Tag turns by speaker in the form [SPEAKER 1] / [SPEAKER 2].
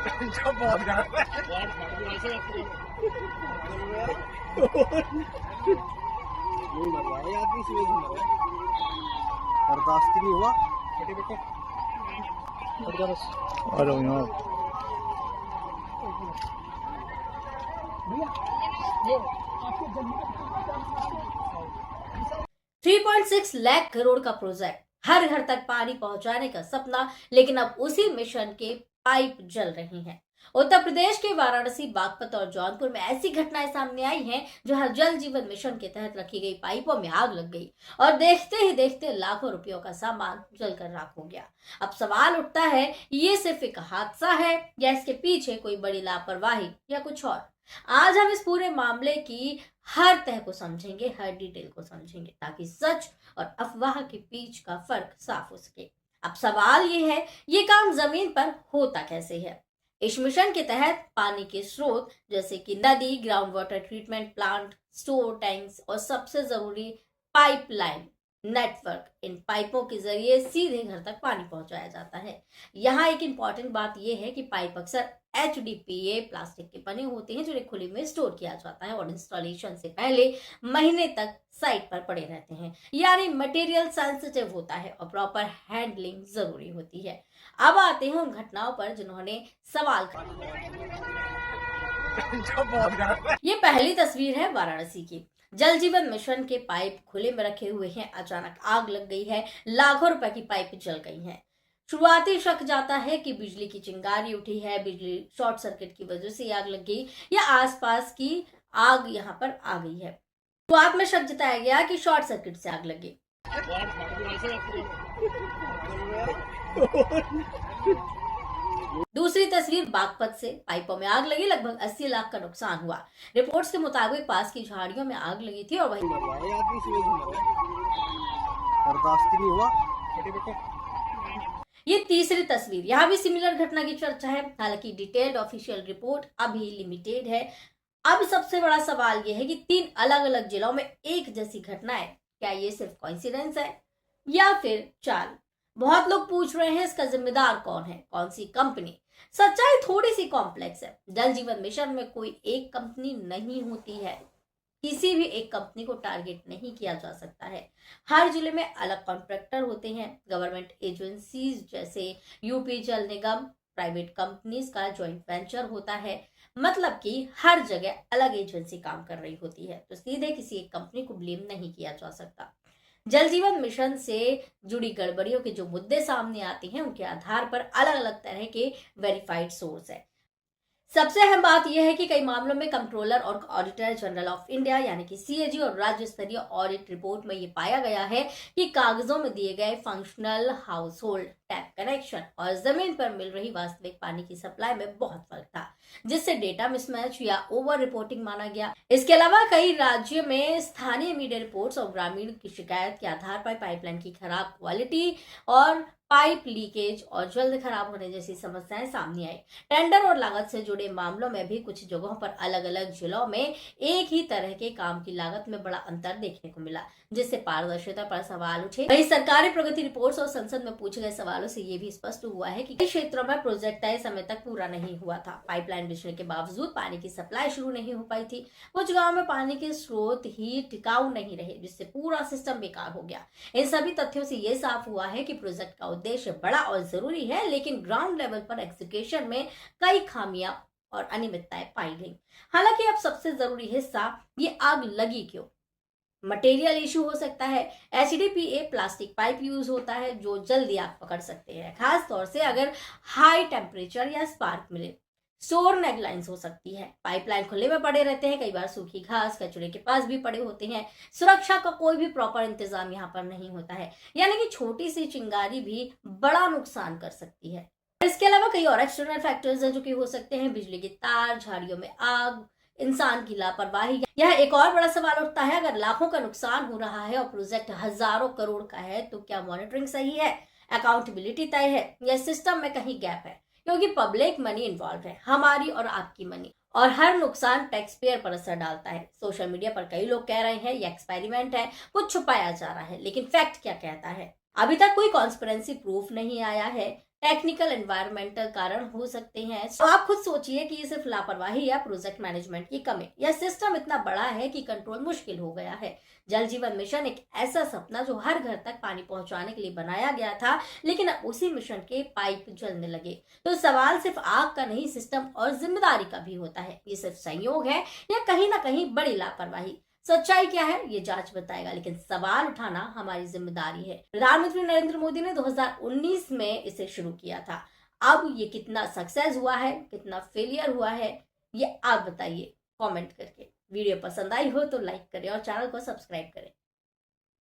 [SPEAKER 1] बहुत गरम है। नहीं मर रहा है यार, इस वजह से मर रहा है। बर्दाश्त नहीं हुआ। बेटे बेटे हट जा बस।
[SPEAKER 2] आ जाओ यहाँ।
[SPEAKER 1] भैया ये आपके जल्दी
[SPEAKER 3] 3.6 लाख करोड़ का प्रोजेक्ट, हर घर तक पानी पहुंचाने का सपना, लेकिन अब उसी मिशन के पाइप जल रही हैं। उत्तर प्रदेश के वाराणसी, बागपत और जौनपुर में ऐसी घटनाएं सामने आई हैं जहां जल जीवन मिशन के तहत रखी गई पाइपों में आग लग गई और देखते ही देखते लाखों रुपयों का सामान जलकर राख हो गया। अब सवाल उठता है, ये सिर्फ एक हादसा है या इसके पीछे कोई बड़ी लापरवाही या कुछ और? आज हम इस पूरे मामले की हर तह को समझेंगे, हर डिटेल को समझेंगे, ताकि सच और अफवाह के बीच का फर्क साफ हो सके। अब सवाल ये है, ये काम जमीन पर होता कैसे है? इस मिशन के तहत पानी के स्रोत जैसे कि नदी, ground water treatment plant, store tanks और सबसे जरूरी पाइपलाइन नेटवर्क, इन पाइपों के जरिए सीधे घर तक पानी पहुंचाया जाता है। यहाँ एक इंपॉर्टेंट बात यह है कि पाइप अक्सर HDPE प्लास्टिक के बने होते हैं, जिन्हें खुले में स्टोर किया जाता है और इंस्टॉलेशन से पहले महीने तक साइट पर पड़े रहते हैं। यानी मटेरियल सेंसिटिव होता है और प्रॉपर हैंडलिंग जरूरी होती है। अब आते हैं उन घटनाओं पर जिन्होंने सवाल
[SPEAKER 1] बहुत गरम है।
[SPEAKER 3] ये पहली तस्वीर है वाराणसी की। जल जीवन मिशन के पाइप खुले में रखे हुए हैं, अचानक आग लग गई है, लाखों रुपए की पाइप जल गई हैं। शुरुआती शक जाता है कि बिजली की चिंगारी उठी है, बिजली शॉर्ट सर्किट की वजह से आग लग गई या आसपास की आग यहाँ पर आ गई है। शुरुआत में शक जताया गया कि शॉर्ट सर्किट से आग लगी। दूसरी तस्वीर बागपत से, पाइपों में आग लगी, लगभग 80 लाख का नुकसान हुआ। रिपोर्ट्स के मुताबिक पास की झाड़ियों में आग लगी थी और वहीं
[SPEAKER 1] मर रहा है यार, इस वजह से मर रहा है। बर्दाश्त नहीं हुआ। बेटे बेटे
[SPEAKER 3] ये तीसरी तस्वीर, यहाँ भी सिमिलर घटना की चर्चा है, हालांकि डिटेल्ड ऑफिशियल रिपोर्ट अभी लिमिटेड है। अब सबसे बड़ा सवाल यह है कि 3 अलग अलग जिलों में एक जैसी घटना है, क्या ये सिर्फ कोइंसिडेंस है या फिर चाल? बहुत लोग पूछ रहे हैं इसका जिम्मेदार कौन है, कौन सी कंपनी? सच्चाई थोड़ी सी कॉम्प्लेक्स है। जल जीवन मिशन में कोई एक कंपनी नहीं होती है, किसी भी एक कंपनी को टारगेट नहीं किया जा सकता है। हर जिले में अलग कॉन्ट्रैक्टर होते हैं, गवर्नमेंट एजेंसीज जैसे यूपी जल निगम, प्राइवेट कंपनीज का ज्वाइंट वेंचर होता है। मतलब कि हर जगह अलग एजेंसी काम कर रही होती है, तो सीधे किसी एक कंपनी को ब्लेम नहीं किया जा सकता। जल जीवन मिशन से जुड़ी गड़बड़ियों के जो मुद्दे सामने आते हैं, उनके आधार पर अलग अलग तरह के वेरीफाइड सोर्स है। सबसे अहम बात यह है कि कई मामलों में कंट्रोलर और ऑडिटर जनरल ऑफ इंडिया यानी कि CAG और राज्य स्तरीय ऑडिट रिपोर्ट में यह पाया गया है कि कागजों में दिए गए functional house hold tap connection और जमीन पर मिल रही वास्तविक पानी की सप्लाई में बहुत फर्क था, जिससे डेटा मिसमैच या ओवर रिपोर्टिंग माना गया। इसके अलावा कई राज्यों में स्थानीय मीडिया रिपोर्ट्स और ग्रामीण की शिकायत के आधार पर पाइपलाइन की खराब क्वालिटी और पाइप लीकेज और जल्द खराब होने जैसी समस्याएं सामने आई। टेंडर और लागत से जुड़े मामलों में भी कुछ जगहों पर अलग अलग जिलों में एक ही तरह के काम की लागत में बड़ा अंतर देखने को मिला, जिससे पारदर्शिता पर सवाल उठे। वहीं सरकारी प्रगति रिपोर्ट्स और संसद में पूछे गए सवालों से ये भी स्पष्ट हुआ है कि कई क्षेत्रों में प्रोजेक्ट तय समय तक पूरा नहीं हुआ था। पाइपलाइन बिछने के बावजूद पानी की सप्लाई शुरू नहीं हो पाई थी। कुछ गाँव में पानी के स्रोत ही टिकाऊ नहीं रहे, जिससे पूरा सिस्टम बेकार हो गया। इन सभी तथ्यों से ये साफ हुआ है कि प्रोजेक्ट का उद्देश्य बड़ा और जरूरी है, लेकिन ग्राउंड लेवल पर एग्जीक्यूशन में कई खामियां और अनियमितताएं पाई गई। हालांकि अब सबसे जरूरी हिस्सा, ये आग लगी क्यों? मटेरियल इशू हो सकता है। HDPE प्लास्टिक पाइप यूज होता है जो जल्दी आग पकड़ सकते हैं, खास तौर से अगर हाई टेम्परेचर या स्पार्क मिले। स्टोर नेगलाइंस हो सकती है, पाइपलाइन खुले में पड़े रहते हैं, कई बार सूखी घास कचरे के पास भी पड़े होते हैं। सुरक्षा का कोई भी प्रॉपर इंतजाम यहाँ पर नहीं होता है, यानी कि छोटी सी चिंगारी भी बड़ा नुकसान कर सकती है। इसके अलावा कई और एक्सटर्नल फैक्टर्स हैं जो कि हो सकते हैं, बिजली के तार, झाड़ियों में आग, इंसान की लापरवाही। यह एक और बड़ा सवाल उठता है, अगर लाखों का नुकसान हो रहा है और प्रोजेक्ट हजारों करोड़ का है, तो क्या मॉनिटरिंग सही है, अकाउंटेबिलिटी तय है या सिस्टम में कहीं गैप है? क्योंकि पब्लिक मनी इन्वॉल्व है, हमारी और आपकी मनी, और हर नुकसान टैक्स पेयर पर असर डालता है। सोशल मीडिया पर कई लोग कह रहे हैं ये एक्सपेरिमेंट है, कुछ छुपाया जा रहा है, लेकिन फैक्ट क्या कहता है? अभी तक कोई कॉन्स्पिरेंसी प्रूफ नहीं आया है। टेक्निकल एनवायरमेंटल कारण हो सकते हैं। तो आप खुद सोचिए कि ये सिर्फ लापरवाही या प्रोजेक्ट मैनेजमेंट की कमी, या सिस्टम इतना बड़ा है कि कंट्रोल मुश्किल हो गया है। जल जीवन मिशन एक ऐसा सपना जो हर घर तक पानी पहुंचाने के लिए बनाया गया था, लेकिन अब उसी मिशन के पाइप जलने लगे। तो सवाल सिर्फ आग का नहीं, सिस्टम और जिम्मेदारी का भी होता है। ये सिर्फ संयोग है या कहीं ना कहीं बड़ी लापरवाही? सच्चाई क्या है ये जांच बताएगा, लेकिन सवाल उठाना हमारी जिम्मेदारी है। प्रधानमंत्री नरेंद्र मोदी ने 2019 में इसे शुरू किया था। अब ये कितना सक्सेस हुआ है, कितना फेलियर हुआ है, ये आप बताइए कमेंट करके। वीडियो पसंद आई हो तो लाइक करें और चैनल को सब्सक्राइब करें।